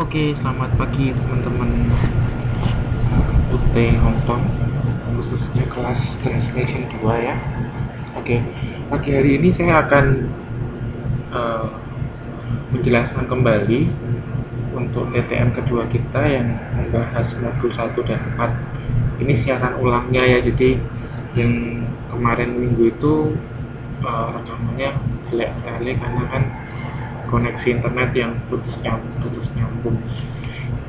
Oke, selamat pagi teman-teman UT Hongkong, khususnya kelas Translation 2 ya. Oke, pagi hari ini saya akan uh, menjelaskan kembali untuk TTM kedua kita yang membahas modul 1 dan 4. Ini siaran ulangnya ya, jadi yang kemarin minggu itu rekamannya jelek sekali karena kan koneksi internet yang putus nyambung.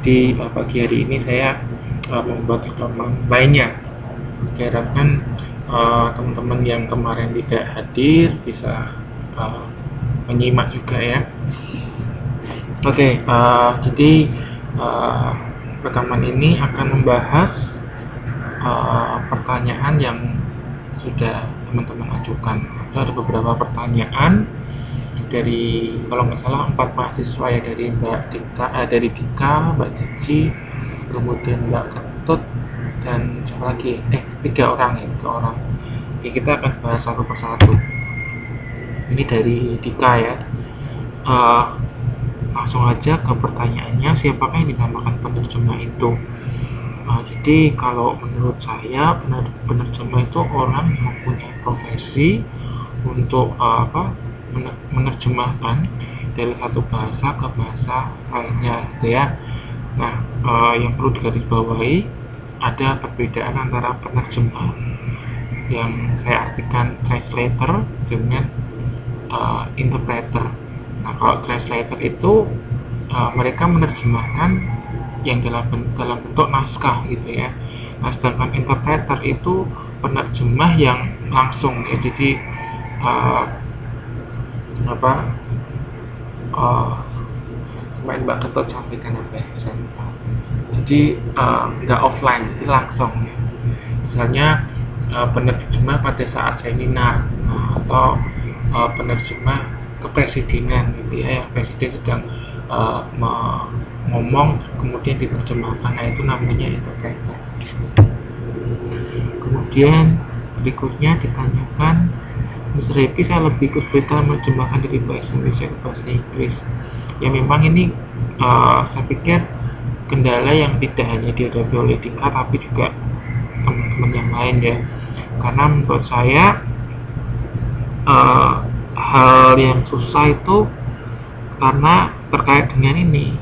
Di pagi hari ini saya membuat rekaman lainnya. Diharapkan teman-teman yang kemarin tidak hadir bisa menyimak juga ya. Oke, jadi rekaman ini akan membahas pertanyaan yang sudah teman-teman ajukan. Ada beberapa pertanyaan dari, kalau nggak salah, 4 mahasiswa ya, dari dari Dika, Mbak Cici, kemudian Mbak Ketut, dan siapa lagi? 3 orang. Oke, kita akan bahas satu persatu. Ini dari Dika ya. Langsung aja ke pertanyaannya, siapakah yang dinamakan penerjemah itu? Jadi kalau menurut saya, penerjemah itu orang yang mempunyai profesi untuk menerjemahkan dari satu bahasa ke bahasa lainnya gitu ya. Nah, yang perlu digarisbawahi, ada perbedaan antara penerjemah yang saya artikan translator dengan interpreter. Nah, kalau translator itu mereka menerjemahkan yang dalam bentuk naskah gitu ya. Nah, sedangkan interpreter itu penerjemah yang langsung ya. Jadi main Mbak Ketut sampaikan apa ya, saya lupa. Jadi nggak offline, jadi langsung ya. Misalnya penerjemah pada saat seminar atau penerjemah kepresidenan gitu ya, presiden sedang ngomong kemudian diterjemahkan, nah itu namanya interpreter. Kemudian berikutnya ditanyakan, Mas Repi, saya lebih kesulitan menerjemahkan dari bahasa Indonesia ke bahasa Inggris. Ya memang ini saya pikir kendala yang tidak hanya dihadapi oleh Dika tapi juga teman-teman yang lain ya. Karena menurut saya hal yang susah itu karena terkait dengan ini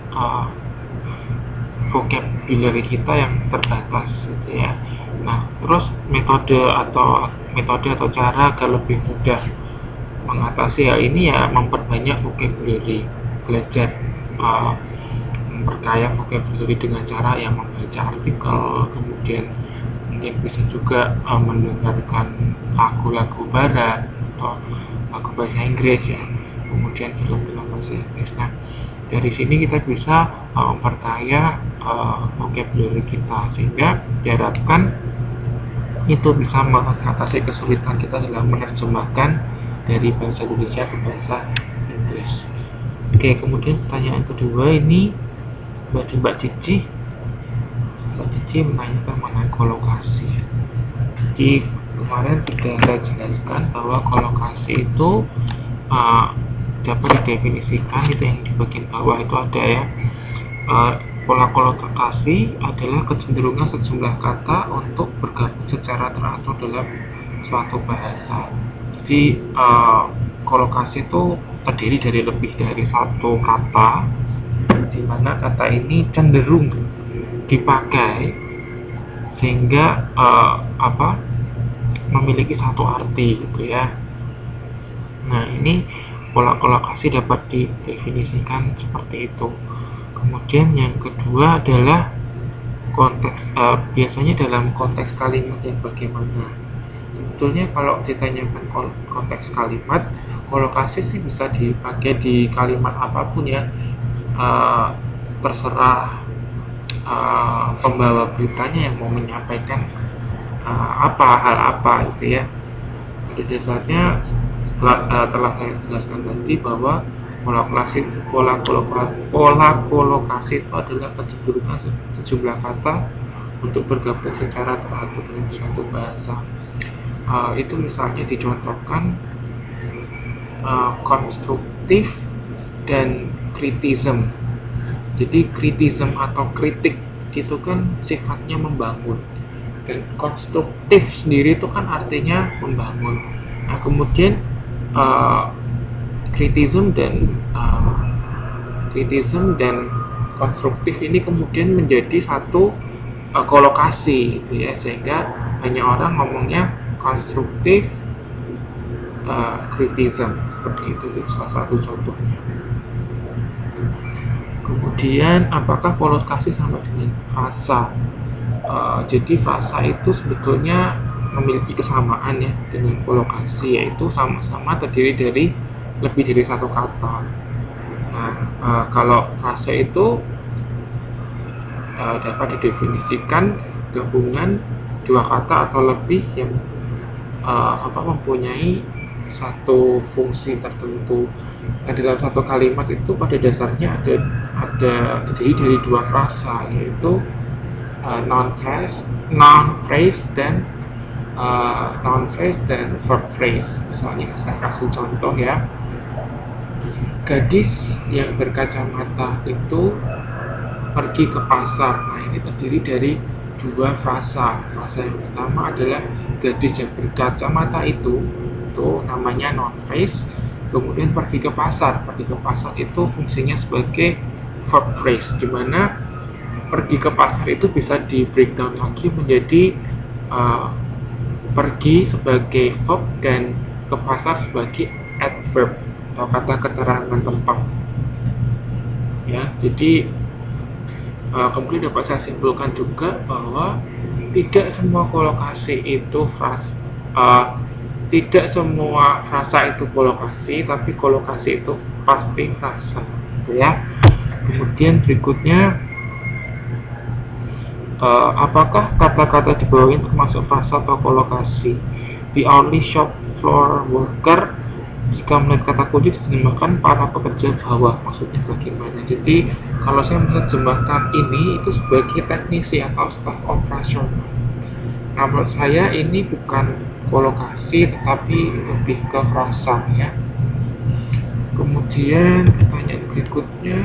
vocabulary kita yang terbatas gitu ya. Nah, terus metode atau cara agar lebih mudah mengatasi hal ini ya memperbanyak vocabulary, belajar memperkaya vocabulary dengan cara yang membaca artikel, kemudian mungkin bisa juga mendengarkan lagu-lagu barat atau lagu bahasa Inggris ya, kemudian film-film bahasa Inggris. Nah, dari sini kita bisa memperkaya vocabulary kita, sehingga diharapkan itu bisa mengatasi kesulitan kita dalam menerjemahkan dari bahasa Indonesia ke bahasa Inggris. Oke, kemudian pertanyaan kedua ini Mbak Cici menanyakan mengenai kolokasi. Jadi kemarin sudah saya jelaskan bahwa kolokasi itu dapat didefinisikan, itu yang di bagian bawah itu ada ya. Pola kolokasi adalah kecenderungan sejumlah kata untuk bergabung secara teratur dalam suatu bahasa. Jadi kolokasi itu terdiri dari lebih dari satu kata, di mana kata ini cenderung dipakai sehingga memiliki satu arti gitu ya. Nah, ini pola kolokasi dapat didefinisikan seperti itu. Kemudian yang kedua adalah konteks, biasanya dalam konteks kalimat yang bagaimana. Sebetulnya kalau ditanyakan konteks kalimat, kolokasi sih bisa dipakai di kalimat apapun ya, terserah pembawa beritanya yang mau menyampaikan hal apa gitu ya. Pada dasarnya telah saya jelaskan tadi bahwa pola kolokasi itu adalah kecenderungan sejumlah kata untuk bergabung secara teratur dalam suatu bahasa. Itu misalnya dicontohkan konstruktif dan kritism. Jadi kritisisme atau kritik itu kan sifatnya membangun, dan konstruktif sendiri itu kan artinya membangun. Nah kemudian kritisisme dan konstruktif ini kemudian menjadi satu kolokasi gitu ya, sehingga banyak orang ngomongnya konstruktif kritisisme seperti itu salah satu contohnya. Kemudian apakah kolokasi sama dengan frasa? Jadi frasa itu sebetulnya memiliki kesamaan ya dengan kolokasi, yaitu sama-sama terdiri dari lebih dari satu kata. Nah, kalau frasa itu dapat didefinisikan gabungan dua kata atau lebih yang mempunyai satu fungsi tertentu. Nah, dalam satu kalimat itu pada dasarnya ada terdiri dari dua frasa, yaitu noun phrase dan verb phrase. Misalnya saya kasih contoh ya, gadis yang berkacamata itu pergi ke pasar. Nah, ini terdiri dari dua frasa. Frasa yang pertama adalah gadis yang berkacamata itu namanya noun phrase. Kemudian pergi ke pasar. Pergi ke pasar itu fungsinya sebagai verb phrase, di mana pergi ke pasar itu bisa di breakdown lagi menjadi pergi sebagai verb dan ke pasar sebagai adverb atau kata keterangan tempat. Ya, jadi kemudian dapat saya simpulkan juga bahwa tidak semua kolokasi itu tidak semua frasa itu kolokasi, tapi kolokasi itu pasti frasa, gitu ya. Kemudian berikutnya, apakah kata-kata di bawah ini termasuk frasa atau kolokasi? The only shop floor worker, jika melihat kata kunci diterjemahkan para pekerja bawah. Maksudnya bagaimana? Jadi kalau saya menerjemahkan ini itu sebagai teknisi atau staf operasional. Nah, menurut saya ini bukan kolokasi tetapi lebih ke frasa ya. Kemudian pertanyaan berikutnya,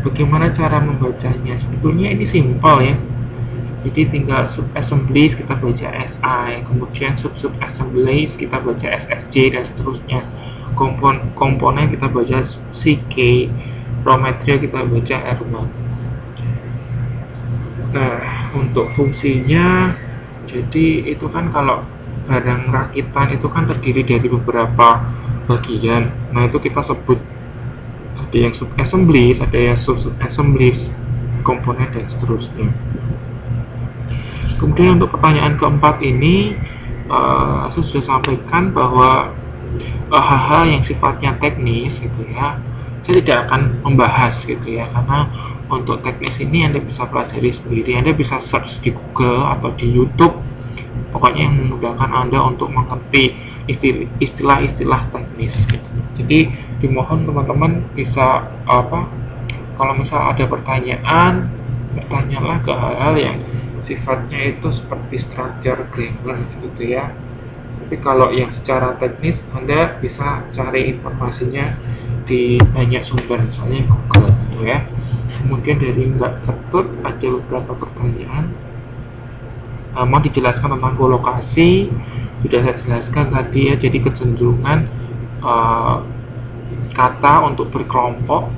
bagaimana cara membacanya? Sebetulnya ini simpel ya. Jadi tinggal sub-assemblies kita baca SI, kemudian sub-assemblies kita baca SSJ dan seterusnya. Komponen kita baca CK, raw material kita baca R1. Nah, untuk fungsinya, jadi itu kan kalau barang rakitan itu kan terdiri dari beberapa bagian. Nah, itu kita sebut ada yang sub-assemblies, ada yang sub-assemblies, komponen dan seterusnya. Kemudian untuk pertanyaan keempat ini, saya sudah sampaikan bahwa hal-hal yang sifatnya teknis gitu ya, saya tidak akan membahas gitu ya, karena untuk teknis ini Anda bisa pelajari sendiri. Anda bisa search di Google atau di YouTube, pokoknya yang memudahkan Anda untuk mengerti istilah-istilah teknis gitu. Jadi dimohon teman-teman bisa kalau misal ada pertanyaan, bertanyalah ke hal-hal yang sifatnya itu seperti structure, grammar gitu ya. Tapi kalau yang secara teknis Anda bisa cari informasinya di banyak sumber, misalnya Google gitu ya. Kemudian dari Mbak Ketut ada beberapa pertanyaan. Mau dijelaskan tentang kolokasi, sudah saya jelaskan tadi ya. Jadi kecenderungan kata untuk berkelompok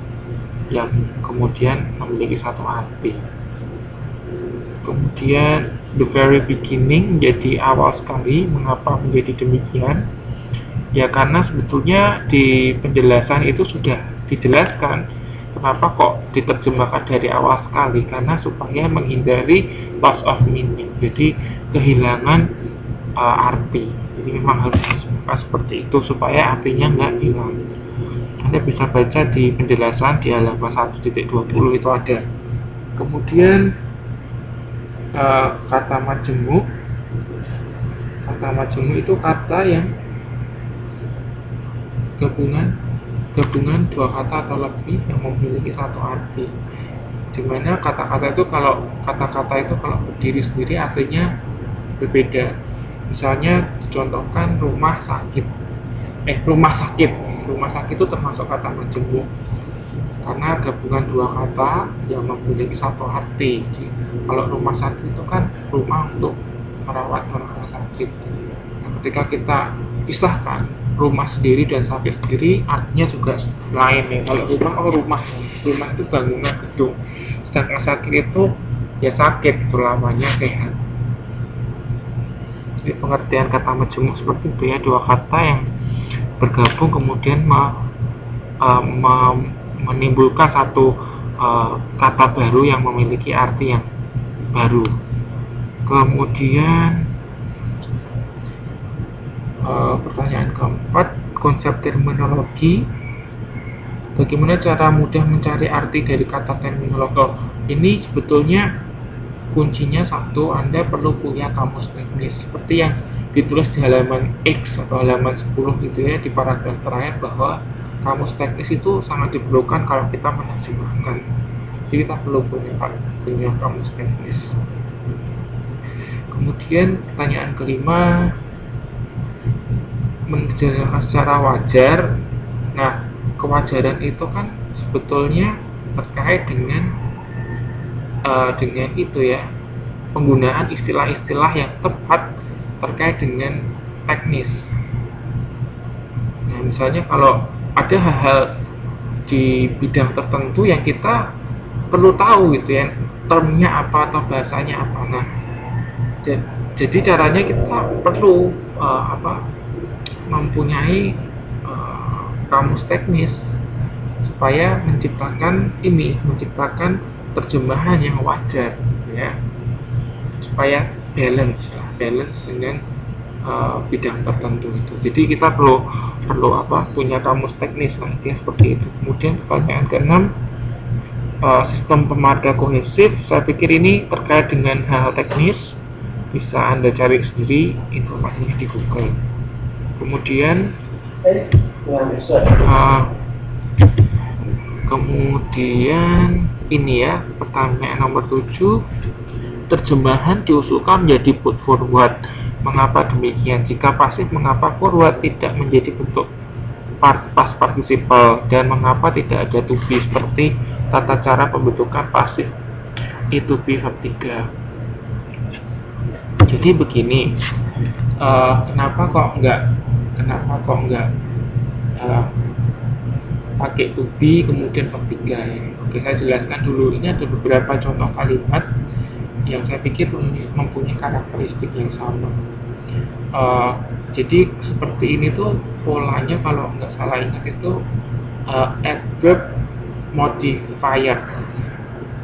yang kemudian memiliki satu arti. Kemudian the very beginning menjadi awal sekali. Mengapa menjadi demikian? Ya karena sebetulnya di penjelasan itu sudah dijelaskan kenapa kok diterjemahkan dari awal sekali, karena supaya menghindari loss of meaning, jadi kehilangan arti. Jadi memang harus disebutkan seperti itu supaya artinya nggak hilang. Anda bisa baca di penjelasan di halaman 1.20 itu ada. Kemudian kata majemuk. Kata majemuk itu kata yang gabungan dua kata atau lebih yang memiliki satu arti. Dimana kata-kata itu kalau berdiri sendiri artinya berbeda. Misalnya dicontohkan rumah sakit. Rumah sakit itu termasuk kata majemuk. karena gabungan dua kata yang mempunyai satu arti. Kalau rumah sakit itu kan rumah untuk merawat orang sakit. Nah, ketika kita pisahkan rumah sendiri dan sakit sendiri, artinya juga lain ya. Kalau rumah itu bangunan gedung, sedangkan sakit itu ya sakit, selamanya sehat. Jadi pengertian kata majemuk seperti itu ya, dua kata yang bergabung kemudian menimbulkan satu kata baru yang memiliki arti yang baru. Kemudian pertanyaan keempat, konsep terminologi. Bagaimana cara mudah mencari arti dari kata terminologi? Ini sebetulnya kuncinya satu, Anda perlu punya kamus teknis seperti yang ditulis di halaman X atau halaman 10 gitu ya, di paragraf terakhir, bahwa kamus teknis itu sangat diperlukan kalau kita menerjemahkan. Jadi kita perlu punya kamus teknis. Kemudian pertanyaan kelima, menjelaskan secara wajar. Nah, kewajaran itu kan sebetulnya terkait dengan itu ya, penggunaan istilah-istilah yang tepat terkait dengan teknis. Nah, misalnya kalau ada hal-hal di bidang tertentu yang kita perlu tahu gitu ya, termnya apa atau bahasanya apa. Nah, jadi caranya kita perlu mempunyai kamus teknis supaya menciptakan terjemahan yang wajar ya, supaya balance dengan bidang tertentu itu. Jadi kita perlu punya kamus teknis lah ya, seperti itu. Kemudian pertanyaan ke-6, sistem pemarga kohesif. Saya pikir ini terkait dengan hal teknis, bisa Anda cari sendiri informasinya di Google. Kemudian ini ya, pertanyaan nomor 7, terjemahan diusulkan menjadi put forward. Mengapa demikian? Jika pasif, mengapa forward tidak menjadi bentuk past participle, dan mengapa tidak ada to be seperti tata cara pembentukan pasif to be verb 3. Jadi begini, kenapa kok enggak pakai to be kemudian verb 3 ya? Oke, saya jelaskan dulu. Ini ada beberapa contoh kalimat yang saya pikir mempunyai karakteristik yang sama. Jadi seperti ini tuh polanya, kalau nggak salah ingat itu adverb modifier,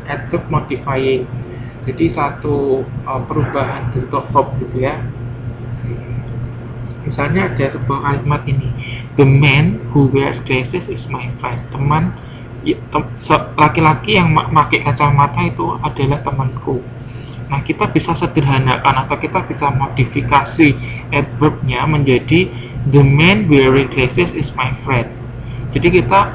adverb modifying. Jadi satu perubahan bentuk verb gitu ya. Misalnya ada sebuah kalimat ini, the man who wears glasses is my friend. Laki-laki yang pakai kacamata itu adalah temanku. Nah, kita bisa sederhanakan atau kita bisa modifikasi adverbnya menjadi the man wearing glasses is my friend. Jadi kita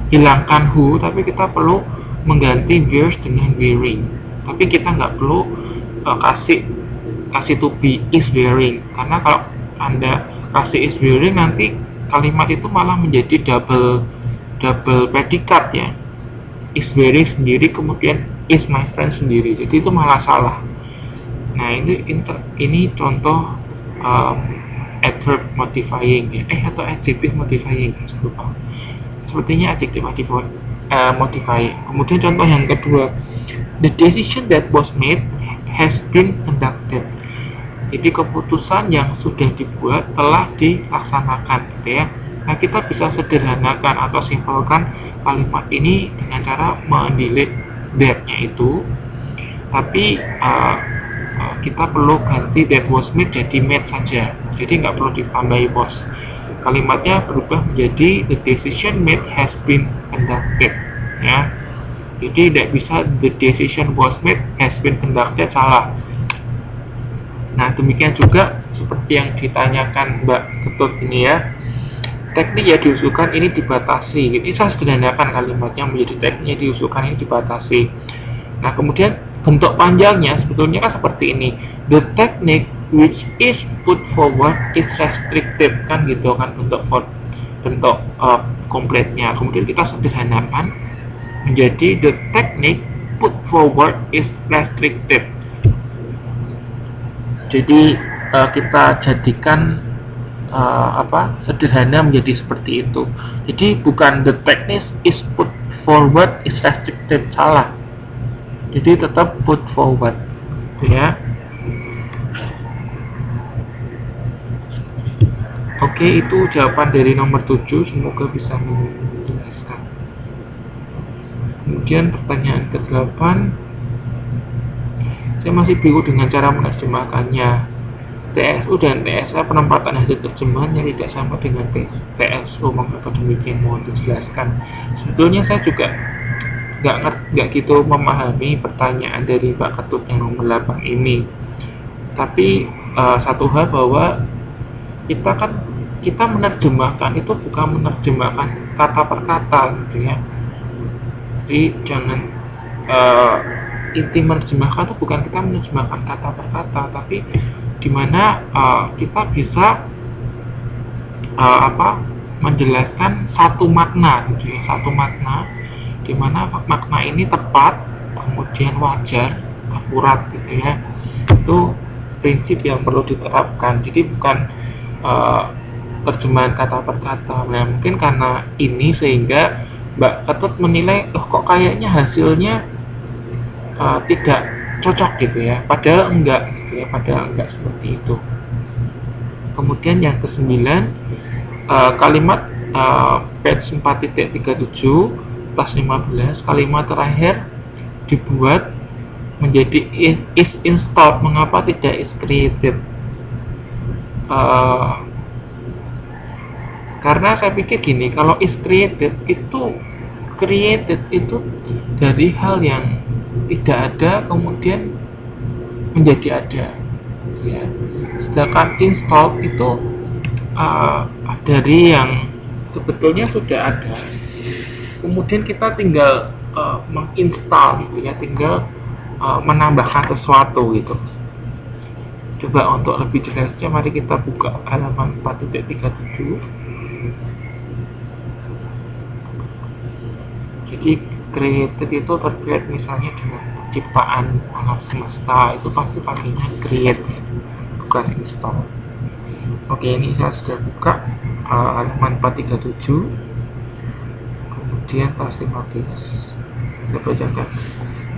hilangkan who, tapi kita perlu mengganti wears dengan wearing. Tapi kita nggak perlu kasih to be is wearing, karena kalau Anda kasih is wearing, nanti kalimat itu malah menjadi double predikat ya. Is wearing sendiri, kemudian is my friend sendiri, jadi itu malah salah. Nah, ini contoh adverb modifying ya, atau adjective modifying, lupa. Sepertinya adjective modifying. Kemudian contoh yang kedua, the decision that was made has been conducted. Jadi keputusan yang sudah dibuat telah dilaksanakan gitu ya. Nah, kita bisa sederhanakan atau simpelkan kalimat ini dengan cara mendelete that-nya itu, tapi kita perlu ganti that was made jadi made saja, jadi nggak perlu ditambahi was. Kalimatnya berubah menjadi the decision made has been conducted ya. Jadi tidak bisa the decision was made has been conducted, salah. Nah, demikian juga seperti yang ditanyakan Mbak Ketut ini ya, teknik yang diusulkan ini dibatasi. Jadi saya sederhanakan kalimatnya menjadi teknik yang diusulkan ini dibatasi. Nah, kemudian bentuk panjangnya sebetulnya kan seperti ini, the technique which is put forward is restrictive, kan gitu kan bentuk bentuk kompletnya. Kemudian kita sederhanakan menjadi the technique put forward is restricted. Jadi kita jadikan sederhana menjadi seperti itu. Jadi bukan the technique is put forward is restricted, salah. Jadi tetap put forward, ya. Oke, itu jawaban dari nomor 7. Semoga bisa menjelaskan. Kemudian pertanyaan ke-8, saya masih bingung dengan cara menerjemahkannya. TSU dan TSA penempatan hasil terjemahan yang tidak sama dengan TSU. Mengapa demikian, mohon dijelaskan. Sebetulnya saya juga nggak gitu memahami pertanyaan dari Pak Ketut yang nomor 8 ini. Tapi satu hal bahwa kita menerjemahkan itu bukan menerjemahkan kata per kata, gitu ya. Jadi jangan inti menerjemahkan itu bukan kita menerjemahkan kata per kata, tapi dimana kita bisa menjelaskan satu makna, gitu ya, satu makna dimana makna ini tepat, kemudian wajar, akurat, gitu ya. Itu prinsip yang perlu diterapkan. Jadi bukan terjemahan kata per kata. Nah, mungkin karena ini sehingga Mbak Ketut menilai kok kayaknya hasilnya tidak cocok, gitu ya, padahal enggak, gitu ya, padahal enggak seperti itu. Kemudian yang ke-9, kalimat page 4.37 plus 15, kalimat terakhir dibuat menjadi is installed. Mengapa tidak is created? Karena saya pikir gini, kalau is created itu dari hal yang tidak ada kemudian menjadi ada, ya. Sedangkan install itu dari yang sebetulnya sudah ada, kemudian kita tinggal menginstal, gitu ya, tinggal menambahkan sesuatu, gitu. Coba untuk lebih jelasnya, mari kita buka halaman 4.37. Jadi created itu terkait misalnya dengan penciptaan alam semesta, itu pasti pakainya create, bukan install. Oke, ini saya sudah buka halaman 437, kemudian pasti saya bacakan.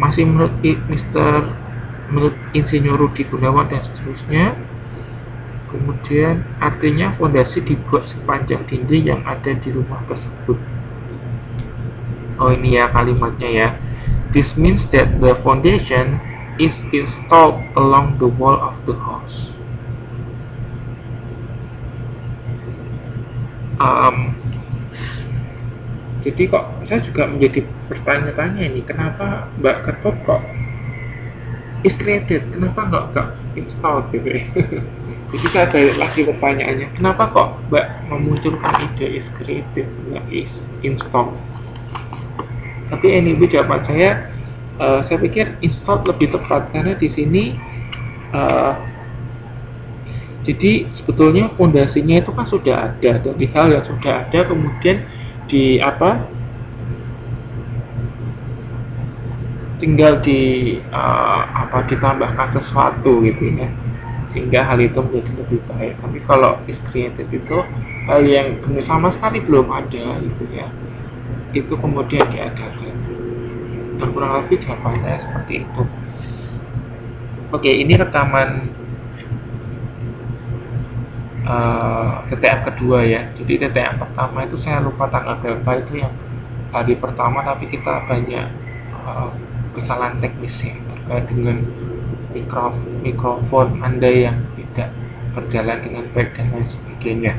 Masih menurut Insinyur Rudi Gunawan dan seterusnya. Kemudian artinya fondasi dibuat sepanjang dinding yang ada di rumah tersebut. Oh, ini ya kalimatnya ya. This means that the foundation is installed along the wall of the house. Jadi kok saya juga menjadi bertanya-tanya ini, kenapa Mbak Ketut kok is created, kenapa nggak install, gitu. Jadi saya balik lagi pertanyaannya, kenapa kok Mbak memunculkan ide is created, nggak is install? Tapi anyway, jawaban saya pikir install lebih tepat, karena di sini jadi sebetulnya fondasinya itu kan sudah ada, dari hal yang sudah ada kemudian tinggal ditambahkan sesuatu, gitu ya, sehingga hal itu menjadi lebih baik. Tapi kalau is created itu hal yang sama sekali belum ada, gitu ya, itu kemudian diadakan. Dan kurang lebih jawabannya seperti itu. Oke, ini rekaman TTM kedua ya. Jadi TTM pertama itu saya lupa tanggal berapa, itu yang hari pertama, tapi kita banyak kesalahan teknis ya, terkait dengan mikrofon Anda yang tidak berjalan dengan baik dan lain sebagainya.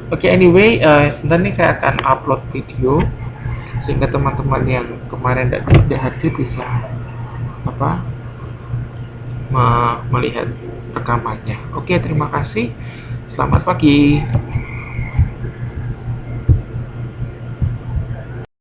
Oke, anyway, sebentar ini saya akan upload video sehingga teman-teman yang kemarin tidak hadir bisa melihat rekamannya. Oke, terima kasih. Selamat pagi.